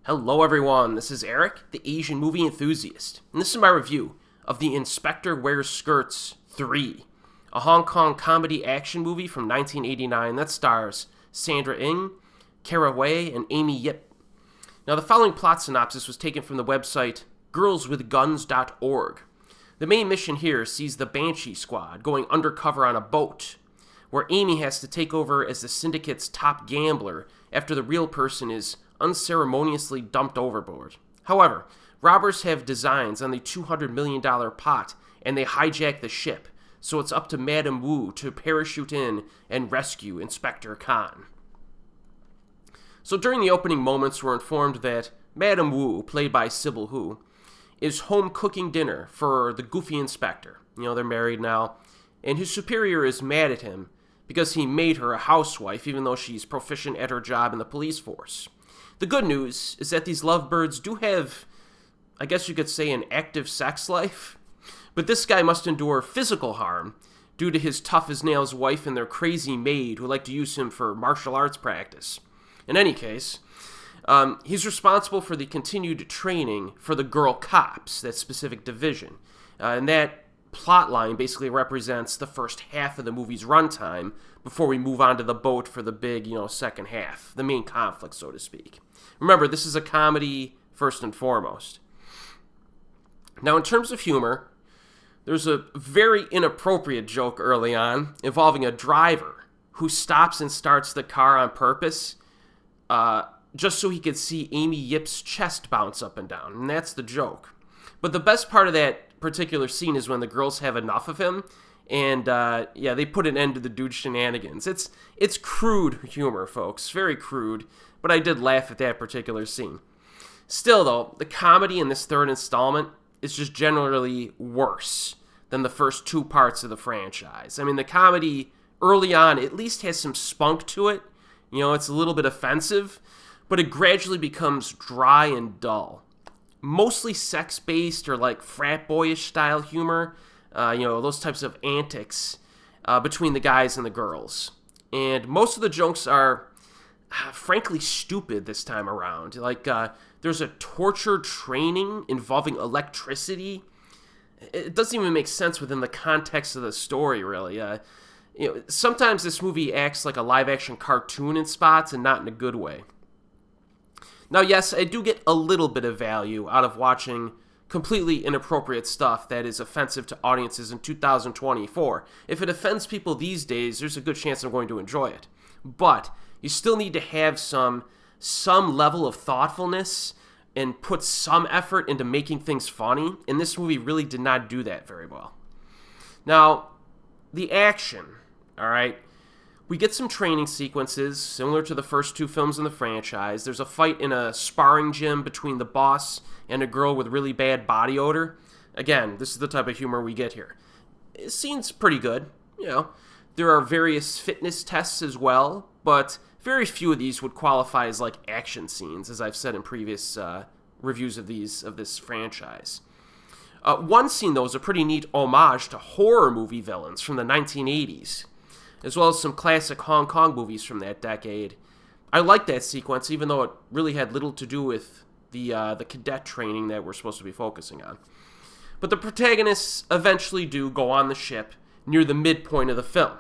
Hello everyone, this is Erik, the Asian movie enthusiast, and this is my review of The Inspector Wears Skirts 3, a Hong Kong comedy action movie from 1989 that stars Sandra Ng, Hui and Amy Yip. Now the following plot synopsis was taken from the website girlswithguns.org. The main mission here sees the Banshee Squad going undercover on a boat, where Amy has to take over as the syndicate's top gambler after the real person is unceremoniously dumped overboard. However, robbers have designs on the $200 million pot, and they hijack the ship, so it's up to Madame Wu to parachute in and rescue Inspector Khan. So during the opening moments, we're informed that Madame Wu, played by Sybil Hu, is home cooking dinner for the goofy inspector. You know, they're married now, and his superior is mad at him because he made her a housewife even though she's proficient at her job in the police force. The good news is that these lovebirds do have, I guess you could say, an active sex life, but this guy must endure physical harm due to his tough-as-nails wife and their crazy maid who like to use him for martial arts practice. In any case, he's responsible for the continued training for the girl cops, that specific division, and that plot line basically represents the first half of the movie's runtime before we move on to the boat for the big, second half, the main conflict, so to speak. Remember, this is a comedy first and foremost. Now, in terms of humor, there's a very inappropriate joke early on involving a driver who stops and starts the car on purpose just so he could see Amy Yip's chest bounce up and down, and that's the joke. But the best part of that particular scene is when the girls have enough of him, and they put an end to the dude's shenanigans. It's crude humor, folks, very crude, but I did laugh at that particular scene. Still, though, the comedy in this third installment is just generally worse than the first two parts of the franchise. I mean, the comedy early on at least has some spunk to it. It's a little bit offensive, but it gradually becomes dry and dull. Mostly sex-based or like frat boyish style humor, those types of antics between the guys and the girls. And most of the jokes are frankly stupid this time around. Like there's a torture training involving electricity. It doesn't even make sense within the context of the story, really. Sometimes this movie acts like a live-action cartoon in spots and not in a good way. Now, yes, I do get a little bit of value out of watching completely inappropriate stuff that is offensive to audiences in 2024. If it offends people these days, there's a good chance I'm going to enjoy it. But you still need to have some level of thoughtfulness and put some effort into making things funny, and this movie really did not do that very well. Now, the action, all right? We get some training sequences similar to the first two films in the franchise. There's a fight in a sparring gym between the boss and a girl with really bad body odor. Again, this is the type of humor we get here. It seems pretty good. There are various fitness tests as well, but very few of these would qualify as like action scenes, as I've said in previous reviews of this franchise. One scene, though, is a pretty neat homage to horror movie villains from the 1980s. As well as some classic Hong Kong movies from that decade. I like that sequence, even though it really had little to do with the cadet training that we're supposed to be focusing on. But the protagonists eventually do go on the ship near the midpoint of the film.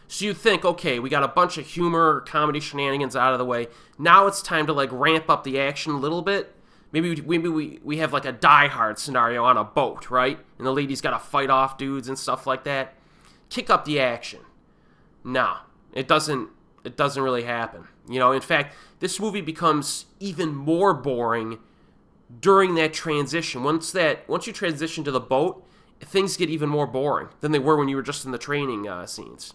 So you think, okay, we got a bunch of humor, comedy shenanigans out of the way. Now it's time to ramp up the action a little bit. Maybe we have like a Die Hard scenario on a boat, right? And the lady's got to fight off dudes and stuff like that. Kick up the action. No, it doesn't really happen. In fact, this movie becomes even more boring during that transition. Once you transition to the boat, things get even more boring than they were when you were just in the training scenes.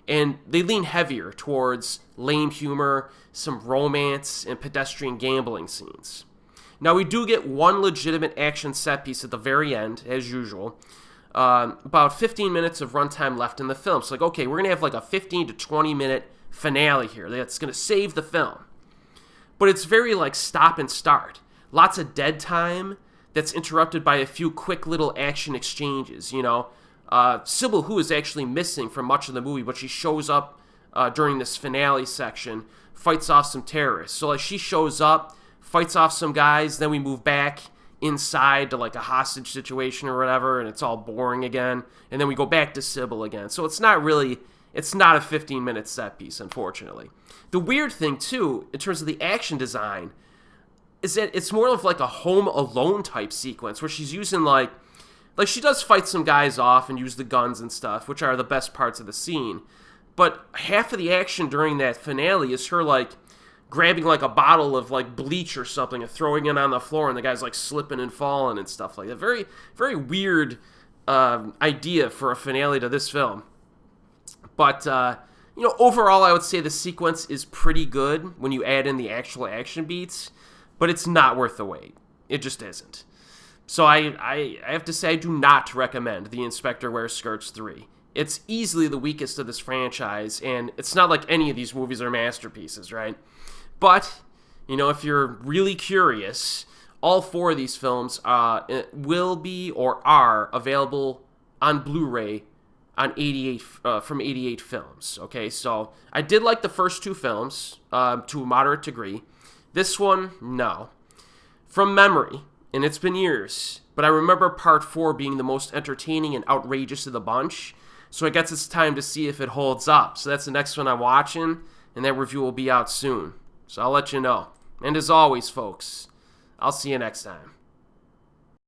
And they lean heavier towards lame humor, some romance, and pedestrian gambling scenes. Now, we do get one legitimate action set piece at the very end, as usual. About 15 minutes of runtime left in the film. So, okay, we're going to have a 15 to 20 minute finale here that's going to save the film. But it's very stop and start. Lots of dead time that's interrupted by a few quick little action exchanges, Sybil Hu is actually missing from much of the movie, but she shows up during this finale section, fights off some terrorists. So she shows up, fights off some guys, then we move back inside to like a hostage situation or whatever, and it's all boring again, and then we go back to Sybil again. So it's not a 15-minute set piece, unfortunately. The weird thing, too, in terms of the action design, is that it's more of like a Home Alone type sequence where she's using like she does fight some guys off and use the guns and stuff, which are the best parts of the scene. But half of the action during that finale is her like grabbing like a bottle of like bleach or something and throwing it on the floor, and the guy's like slipping and falling and stuff like that. Very, very weird idea for a finale to this film. But overall, I would say the sequence is pretty good when you add in the actual action beats, but it's not worth the wait. It just isn't. So I have to say I do not recommend The Inspector Wears Skirts 3. It's easily the weakest of this franchise, and it's not like any of these movies are masterpieces, right? But, if you're really curious, all 4 of these films will be or are available on Blu-ray on from 88 Films. Okay, so I did like the first 2 films to a moderate degree. This one, no. From memory, and it's been years, but I remember part 4 being the most entertaining and outrageous of the bunch, so I guess it's time to see if it holds up. So that's the next one I'm watching, and that review will be out soon. So I'll let you know. And as always, folks, I'll see you next time.